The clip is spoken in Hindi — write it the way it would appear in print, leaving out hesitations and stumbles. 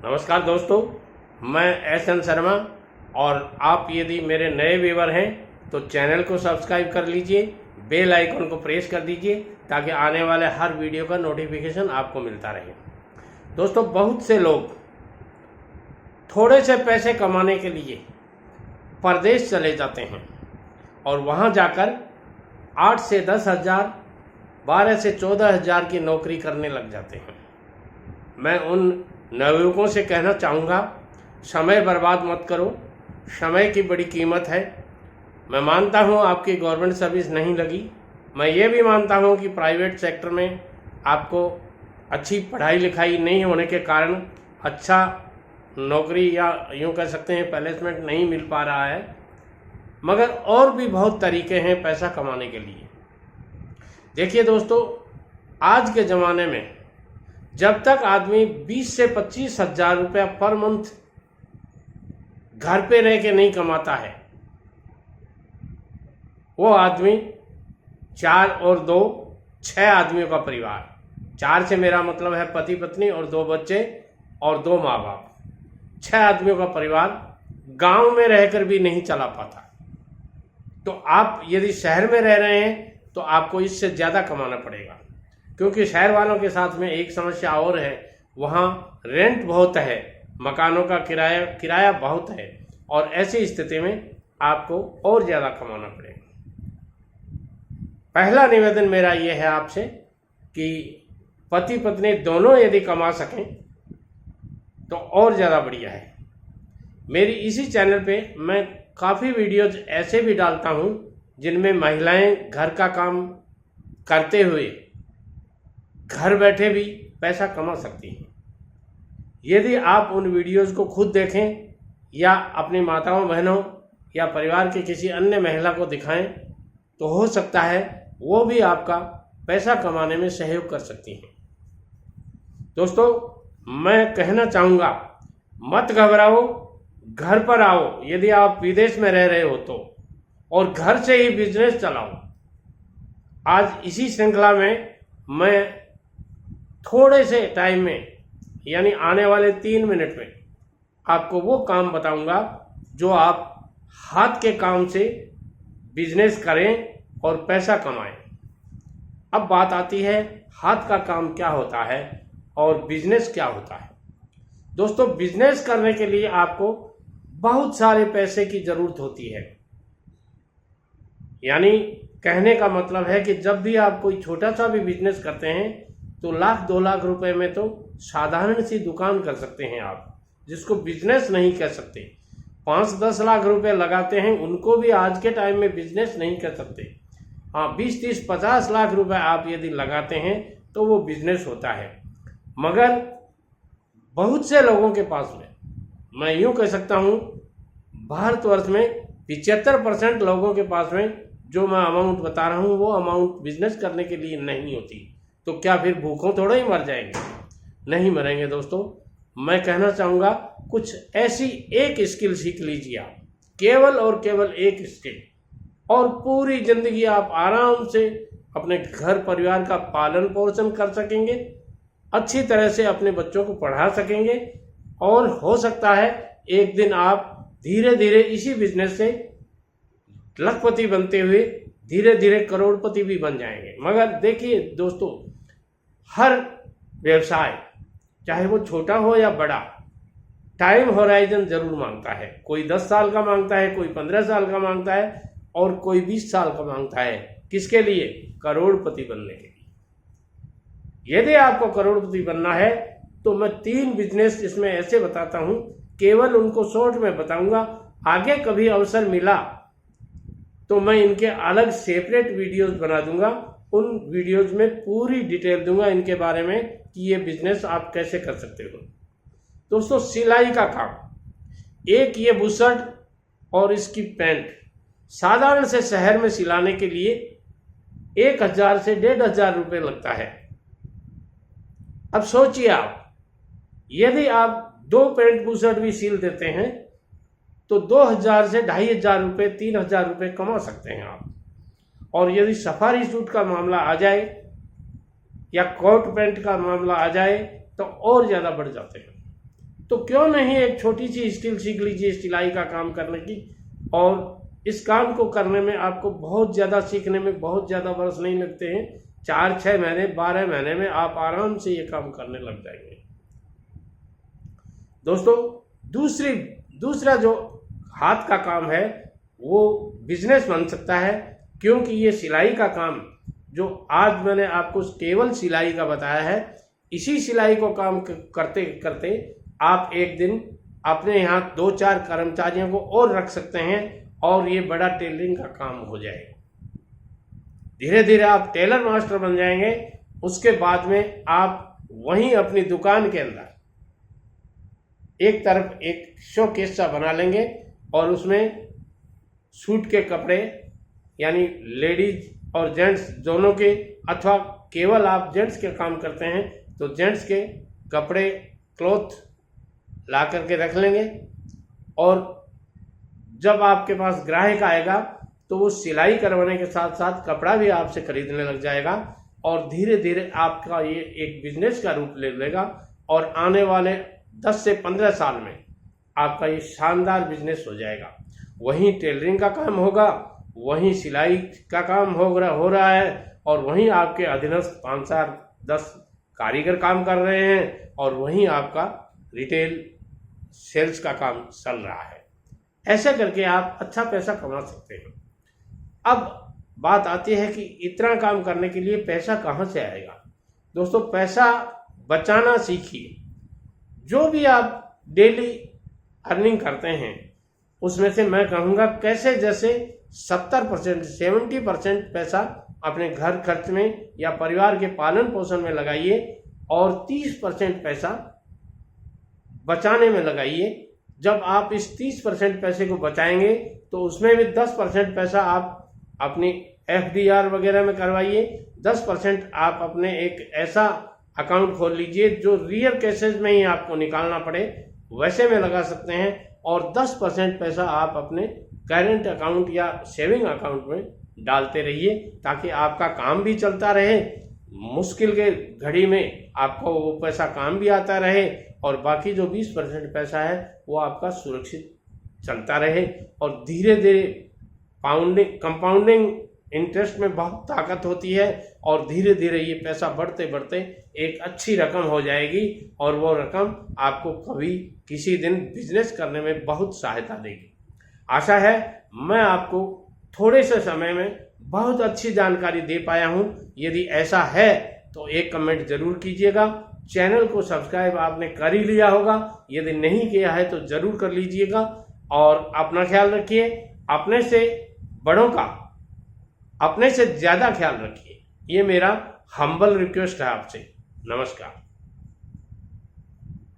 नमस्कार दोस्तों, मैं एस.एन. शर्मा और आप यदि मेरे नए व्यूअर हैं तो चैनल को सब्सक्राइब कर लीजिए, बेल आइकन को प्रेस कर दीजिए ताकि आने वाले हर वीडियो का नोटिफिकेशन आपको मिलता रहे। दोस्तों, बहुत से लोग थोड़े से पैसे कमाने के लिए परदेश चले जाते हैं और वहाँ जाकर 8 से 10 हज़ार, 12 से 14 हज़ार की नौकरी करने लग जाते हैं। मैं उन नवयुवकों से कहना चाहूँगा, समय बर्बाद मत करो, समय की बड़ी कीमत है। मैं मानता हूँ आपकी गवर्नमेंट सर्विस नहीं लगी, मैं ये भी मानता हूँ कि प्राइवेट सेक्टर में आपको अच्छी पढ़ाई लिखाई नहीं होने के कारण अच्छा नौकरी या यूँ कह सकते हैं प्लेसमेंट नहीं मिल पा रहा है, मगर और भी बहुत तरीके हैं पैसा कमाने के लिए। देखिए दोस्तों, आज के ज़माने में जब तक आदमी 20 से 25 हज़ार रुपया पर मंथ घर पे रह के नहीं कमाता है, वो आदमी 4 और 2 6 आदमियों का परिवार, 4 से मेरा मतलब है पति पत्नी और 2 बच्चे और 2 माँ बाप, 6 आदमियों का परिवार गांव में रहकर भी नहीं चला पाता। तो आप यदि शहर में रह रहे हैं तो आपको इससे ज़्यादा कमाना पड़ेगा, क्योंकि शहर वालों के साथ में एक समस्या और है, वहाँ रेंट बहुत है, मकानों का किराया बहुत है और ऐसी स्थिति में आपको और ज़्यादा कमाना पड़ेगा। पहला निवेदन मेरा ये है आपसे कि पति पत्नी दोनों यदि कमा सकें तो और ज़्यादा बढ़िया है। मेरी इसी चैनल पे मैं काफ़ी वीडियोज ऐसे भी डालता हूँ जिनमें महिलाएं घर का काम करते हुए घर बैठे भी पैसा कमा सकती हैं। यदि आप उन वीडियोस को खुद देखें या अपनी माताओं बहनों या परिवार की किसी अन्य महिला को दिखाएं तो हो सकता है वो भी आपका पैसा कमाने में सहयोग कर सकती हैं। दोस्तों, मैं कहना चाहूँगा, मत घबराओ, घर पर आओ। यदि आप विदेश में रह रहे हो तो, और घर से ही बिजनेस चलाओ। आज इसी श्रृंखला में मैं थोड़े से टाइम में, यानी आने वाले 3 मिनट में आपको वो काम बताऊंगा जो आप हाथ के काम से बिजनेस करें और पैसा कमाएं। अब बात आती है हाथ का काम क्या होता है और बिजनेस क्या होता है। दोस्तों, बिजनेस करने के लिए आपको बहुत सारे पैसे की ज़रूरत होती है। यानी कहने का मतलब है कि जब भी आप कोई छोटा सा भी बिजनेस करते हैं तो 1-2 लाख रुपए में तो साधारण सी दुकान कर सकते हैं आप, जिसको बिजनेस नहीं कह सकते। 5-10 लाख रुपए लगाते हैं, उनको भी आज के टाइम में बिजनेस नहीं कह सकते। हाँ, 20-30-50 लाख रुपए आप यदि लगाते हैं तो वो बिजनेस होता है। मगर बहुत से लोगों के पास में, मैं यूँ कह सकता हूँ भारतवर्ष में 75% लोगों के पास में जो मैं अमाउंट बता रहा हूँ वो अमाउंट बिजनेस करने के लिए नहीं होती। तो क्या फिर भूखों थोड़ा ही मर जाएंगे? नहीं मरेंगे। दोस्तों, मैं कहना चाहूँगा कुछ ऐसी एक स्किल सीख लीजिए आप, केवल और केवल एक स्किल, और पूरी ज़िंदगी आप आराम से अपने घर परिवार का पालन पोषण कर सकेंगे, अच्छी तरह से अपने बच्चों को पढ़ा सकेंगे और हो सकता है एक दिन आप धीरे धीरे इसी बिजनेस से लखपति बनते हुए धीरे धीरे करोड़पति भी बन जाएंगे। मगर देखिए दोस्तों, हर व्यवसाय चाहे वो छोटा हो या बड़ा, टाइम होराइजन जरूर मांगता है। कोई 10 साल का मांगता है, कोई 15 साल का मांगता है और कोई 20 साल का मांगता है। किसके लिए? करोड़पति बनने के लिए। यदि आपको करोड़पति बनना है तो मैं 3 बिजनेस इसमें ऐसे बताता हूँ, केवल उनको शॉर्ट में बताऊंगा। आगे कभी अवसर मिला तो मैं इनके अलग सेपरेट वीडियोस बना दूंगा, उन वीडियोस में पूरी डिटेल दूंगा इनके बारे में कि ये बिजनेस आप कैसे कर सकते हो। दोस्तों, सिलाई का काम, एक ये बुशर्ट और इसकी पैंट साधारण से शहर में सिलाने के लिए 1000 से 1500 रुपये लगता है। अब सोचिए आप, यदि आप 2 पैंट बुशर्ट भी सिल देते हैं तो 2000 से 2500 रुपये, 3000 रुपये कमा सकते हैं आप। और यदि सफारी सूट का मामला आ जाए या कोट पैंट का मामला आ जाए तो और ज़्यादा बढ़ जाते हैं। तो क्यों नहीं एक छोटी सी स्किल सीख लीजिए सिलाई का काम करने की, और इस काम को करने में आपको बहुत ज़्यादा सीखने में बहुत ज़्यादा वर्ष नहीं लगते हैं। 4-6 महीने 12 महीने में आप आराम से ये काम करने लग जाएंगे। दोस्तों दूसरा जो हाथ का काम है वो बिजनेस बन सकता है, क्योंकि ये सिलाई का काम जो आज मैंने आपको केवल सिलाई का बताया है, इसी सिलाई को काम करते करते आप एक दिन अपने यहाँ 2-4 कर्मचारियों को और रख सकते हैं और ये बड़ा टेलरिंग का काम हो जाएगा। धीरे धीरे आप टेलर मास्टर बन जाएंगे। उसके बाद में आप वहीं अपनी दुकान के अंदर एक तरफ एक शोकेस सा बना लेंगे और उसमें सूट के कपड़े यानी लेडीज और जेंट्स दोनों के, अथवा केवल आप जेंट्स के काम करते हैं तो जेंट्स के कपड़े क्लॉथ ला करके रख लेंगे। और जब आपके पास ग्राहक आएगा तो वो सिलाई करवाने के साथ साथ कपड़ा भी आपसे खरीदने लग जाएगा और धीरे धीरे आपका ये एक बिजनेस का रूप ले लेगा और आने वाले 10 से 15 साल में आपका ये शानदार बिजनेस हो जाएगा। वहीं टेलरिंग का काम होगा, वहीं सिलाई का काम हो रहा है और वहीं आपके अधीनस्थ 5-10 कारीगर काम कर रहे हैं और वहीं आपका रिटेल सेल्स का काम चल रहा है। ऐसे करके आप अच्छा पैसा कमा सकते हैं। अब बात आती है कि इतना काम करने के लिए पैसा कहाँ से आएगा। दोस्तों पैसा बचाना सीखिए। जो भी आप डेली अर्निंग करते हैं उसमें से मैं कहूँगा कैसे जैसे 70% 70% पैसा अपने घर खर्च में या परिवार के पालन पोषण में लगाइए और 30% पैसा बचाने में लगाइए। जब आप इस 30% पैसे को बचाएंगे तो उसमें भी 10% पैसा आप अपनी FDR वगैरह में करवाइए। 10% आप अपने एक ऐसा अकाउंट खोल लीजिए जो रियल केसेस में ही आपको निकालना पड़े वैसे में लगा सकते हैं और 10% पैसा आप अपने करेंट अकाउंट या सेविंग अकाउंट में डालते रहिए ताकि आपका काम भी चलता रहे, मुश्किल के घड़ी में आपको वो पैसा काम भी आता रहे और बाकी जो 20% पैसा है वो आपका सुरक्षित चलता रहे। और धीरे धीरे कंपाउंडिंग इंटरेस्ट में बहुत ताकत होती है और धीरे धीरे ये पैसा बढ़ते बढ़ते एक अच्छी रकम हो जाएगी और वो रकम आपको कभी किसी दिन बिजनेस करने में बहुत सहायता देगी। आशा है मैं आपको थोड़े से समय में बहुत अच्छी जानकारी दे पाया हूँ। यदि ऐसा है तो एक कमेंट जरूर कीजिएगा। चैनल को सब्सक्राइब आपने कर ही लिया होगा, यदि नहीं किया है तो जरूर कर लीजिएगा और अपना ख्याल रखिए। अपने से बड़ों का अपने से ज़्यादा ख्याल रखिए। ये मेरा हम्बल रिक्वेस्ट है आपसे। नमस्कार।